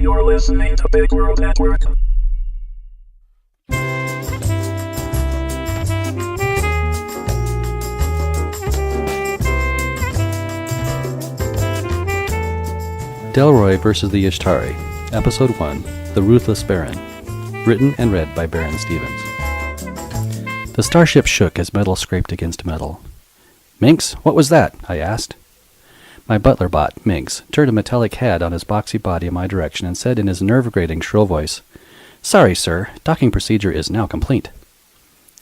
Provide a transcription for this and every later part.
You're listening to Big World at Work. Delroy versus the Yshtari, Episode 1, The Ruthless Baron. Written and read by Baron Stevens. The starship shook as metal scraped against metal. "Minx, what was that?" I asked. My butler bot, Minx, turned a metallic head on his boxy body in my direction and said in his nerve-grating shrill voice, "Sorry, sir, docking procedure is now complete."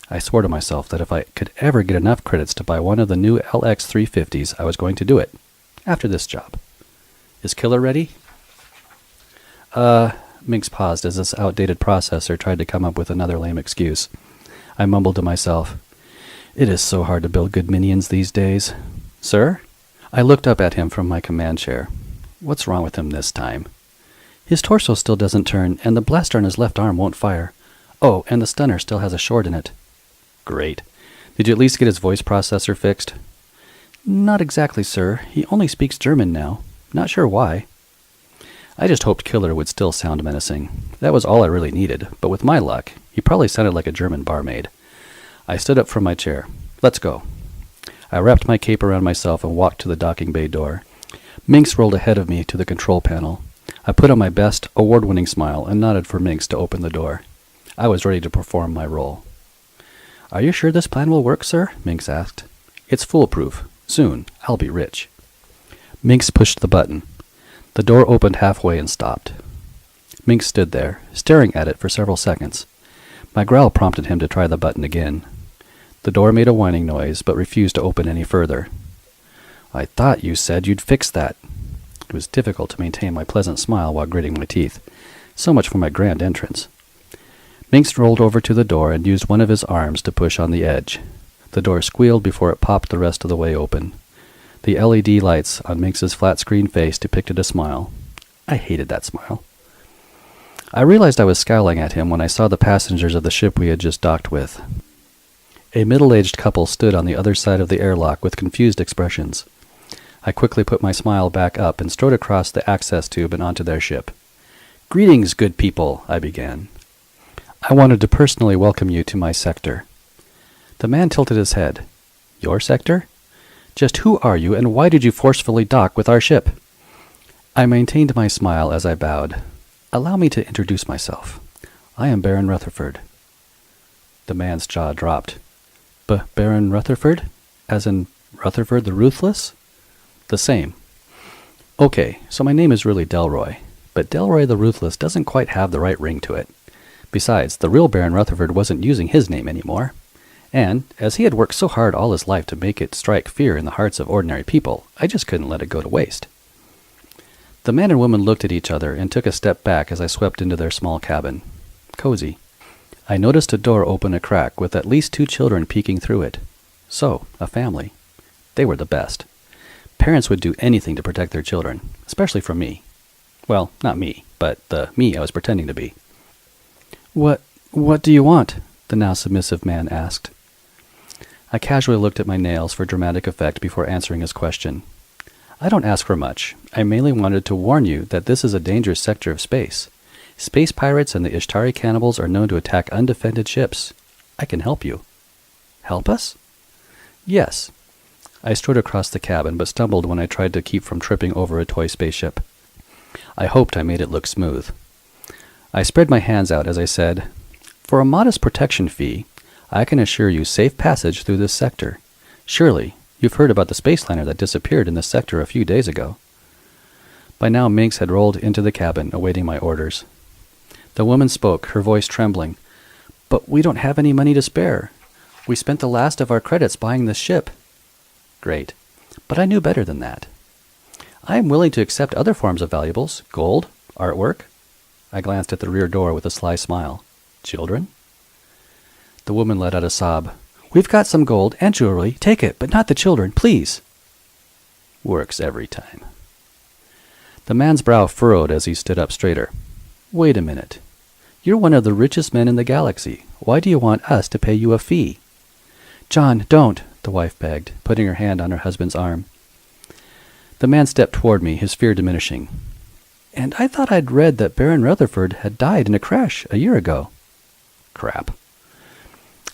I swore to myself that if I could ever get enough credits to buy one of the new LX350s, I was going to do it. After this job. "Is Killer ready?" Minx paused as this outdated processor tried to come up with another lame excuse. I mumbled to myself, "It is so hard to build good minions these days." "Sir?" I looked up at him from my command chair. What's wrong with him this time? His torso still doesn't turn, and the blaster on his left arm won't fire. Oh, and the stunner still has a short in it. Great. Did you at least get his voice processor fixed? Not exactly, sir. He only speaks German now. Not sure why. I just hoped Killer would still sound menacing. That was all I really needed, but with my luck, he probably sounded like a German barmaid. I stood up from my chair. Let's go. I wrapped my cape around myself and walked to the docking bay door. Minx rolled ahead of me to the control panel. I put on my best, award-winning smile and nodded for Minx to open the door. I was ready to perform my role. "Are you sure this plan will work, sir?" Minx asked. "It's foolproof. Soon, I'll be rich." Minx pushed the button. The door opened halfway and stopped. Minx stood there, staring at it for several seconds. My growl prompted him to try the button again. The door made a whining noise, but refused to open any further. "I thought you said you'd fix that." It was difficult to maintain my pleasant smile while gritting my teeth. So much for my grand entrance. Minx rolled over to the door and used one of his arms to push on the edge. The door squealed before it popped the rest of the way open. The LED lights on Minx's flat-screen face depicted a smile. I hated that smile. I realized I was scowling at him when I saw the passengers of the ship we had just docked with. A middle-aged couple stood on the other side of the airlock with confused expressions. I quickly put my smile back up and strode across the access tube and onto their ship. "Greetings, good people," I began. "I wanted to personally welcome you to my sector." The man tilted his head. "Your sector? Just who are you, and why did you forcefully dock with our ship?" I maintained my smile as I bowed. "Allow me to introduce myself. I am Baron Rutherford." The man's jaw dropped. Baron Rutherford? As in Rutherford the Ruthless? The same. Okay, so my name is really Delroy, but Delroy the Ruthless doesn't quite have the right ring to it. Besides, the real Baron Rutherford wasn't using his name anymore. And, as he had worked so hard all his life to make it strike fear in the hearts of ordinary people, I just couldn't let it go to waste. The man and woman looked at each other and took a step back as I swept into their small cabin. Cozy. I noticed a door open a crack with at least 2 children peeking through it. So, a family. They were the best. Parents would do anything to protect their children, especially from me. Well, not me, but the me I was pretending to be. What do you want?" the now submissive man asked. I casually looked at my nails for dramatic effect before answering his question. "I don't ask for much. I mainly wanted to warn you that this is a dangerous sector of space. Space pirates and the Yshtari cannibals are known to attack undefended ships. I can help you." "Help us?" "Yes." I strode across the cabin, but stumbled when I tried to keep from tripping over a toy spaceship. I hoped I made it look smooth. I spread my hands out as I said, "For a modest protection fee, I can assure you safe passage through this sector. Surely, you've heard about the space liner that disappeared in this sector a few days ago." By now Minx had rolled into the cabin, awaiting my orders. The woman spoke, her voice trembling. "But we don't have any money to spare. We spent the last of our credits buying this ship." Great. But I knew better than that. "I am willing to accept other forms of valuables. Gold, artwork." I glanced at the rear door with a sly smile. "Children?" The woman let out a sob. "We've got some gold and jewelry. Take it, but not the children, please." Works every time. The man's brow furrowed as he stood up straighter. "Wait a minute. You're one of the richest men in the galaxy. Why do you want us to pay you a fee?" "John, don't," the wife begged, putting her hand on her husband's arm. The man stepped toward me, his fear diminishing. And I thought I'd read that Baron Rutherford had died in a crash a year ago. Crap.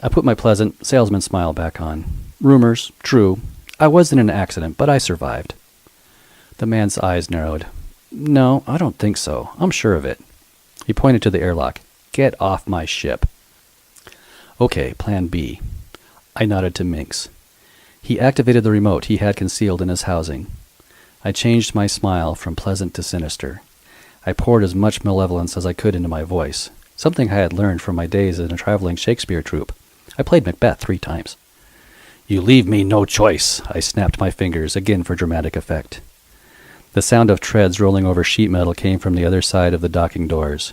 I put my pleasant salesman smile back on. Rumors, true. I was in an accident, but I survived. The man's eyes narrowed. No, I don't think so. I'm sure of it. He pointed to the airlock. Get off my ship. Okay, plan B. I nodded to Minx. He activated the remote he had concealed in his housing. I changed my smile from pleasant to sinister. I poured as much malevolence as I could into my voice, something I had learned from my days in a traveling Shakespeare troupe. I played Macbeth 3 times. You leave me no choice, I snapped my fingers, again for dramatic effect. The sound of treads rolling over sheet metal came from the other side of the docking doors.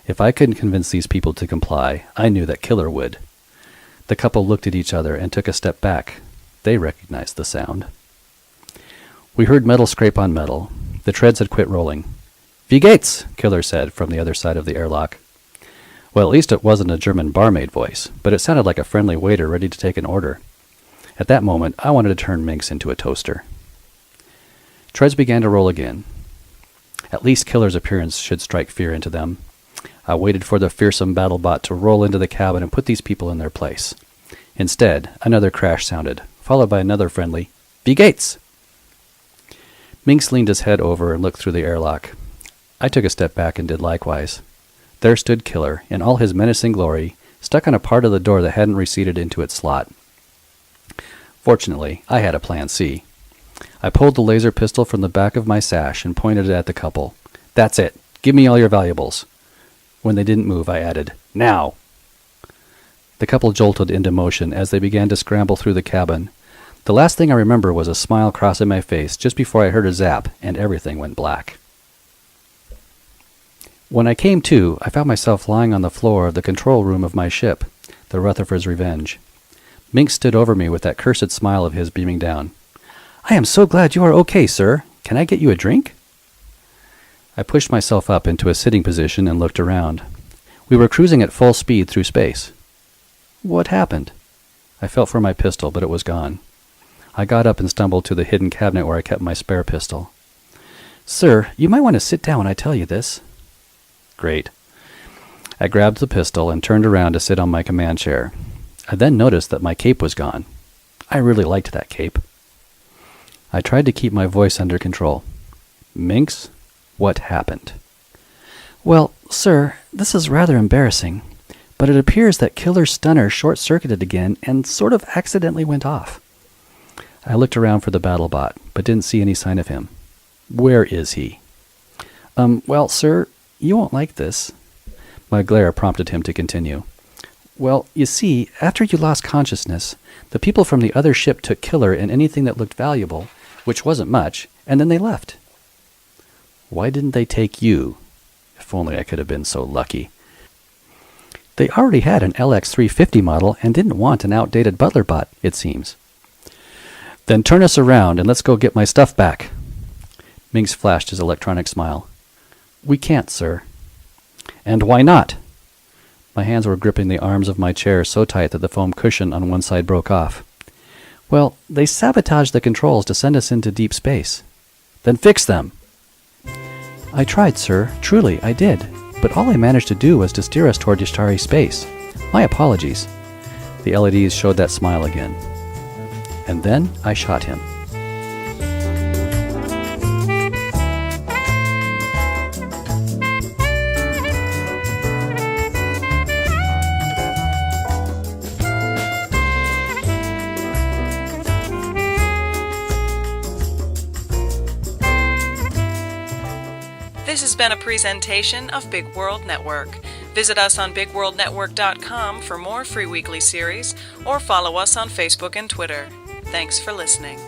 If I couldn't convince these people to comply, I knew that Killer would. The couple looked at each other and took a step back. They recognized the sound. We heard metal scrape on metal. The treads had quit rolling. Wie geht's? Killer said from the other side of the airlock. Well, at least it wasn't a German barmaid voice, but it sounded like a friendly waiter ready to take an order. At that moment, I wanted to turn Minx into a toaster. Treads began to roll again. At least Killer's appearance should strike fear into them. I waited for the fearsome BattleBot to roll into the cabin and put these people in their place. Instead, another crash sounded, followed by another friendly, Wie geht's? Minx leaned his head over and looked through the airlock. I took a step back and did likewise. There stood Killer, in all his menacing glory, stuck on a part of the door that hadn't receded into its slot. Fortunately, I had a plan C. I pulled the laser pistol from the back of my sash and pointed it at the couple. That's it. Give me all your valuables. When they didn't move, I added, Now! The couple jolted into motion as they began to scramble through the cabin. The last thing I remember was a smile crossing my face just before I heard a zap, and everything went black. When I came to, I found myself lying on the floor of the control room of my ship, the Rutherford's Revenge. Minx stood over me with that cursed smile of his beaming down. I am so glad you are okay, sir. Can I get you a drink? I pushed myself up into a sitting position and looked around. We were cruising at full speed through space. What happened? I felt for my pistol, but it was gone. I got up and stumbled to the hidden cabinet where I kept my spare pistol. Sir, you might want to sit down when I tell you this. Great. I grabbed the pistol and turned around to sit on my command chair. I then noticed that my cape was gone. I really liked that cape. I tried to keep my voice under control. Minx, what happened? Well, sir, this is rather embarrassing, but it appears that Killer's stunner short-circuited again and sort of accidentally went off. I looked around for the BattleBot, but didn't see any sign of him. Where is he? Well, sir, you won't like this. My glare prompted him to continue. Well, you see, after you lost consciousness, the people from the other ship took Killer and anything that looked valuable, which wasn't much, and then they left. Why didn't they take you? If only I could have been so lucky. They already had an LX350 model and didn't want an outdated butler bot, it seems. Then turn us around and let's go get my stuff back. Minx flashed his electronic smile. We can't, sir. And why not? My hands were gripping the arms of my chair so tight that the foam cushion on one side broke off. Well, they sabotaged the controls to send us into deep space. Then fix them. I tried, sir. Truly, I did. But all I managed to do was to steer us toward Yshtari space. My apologies. The LEDs showed that smile again. And then I shot him. This has been a presentation of Big World Network. Visit us on bigworldnetwork.com for more free weekly series, or follow us on Facebook and Twitter. Thanks for listening.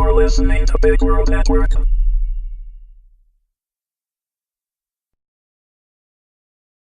You're listening to Big World Network.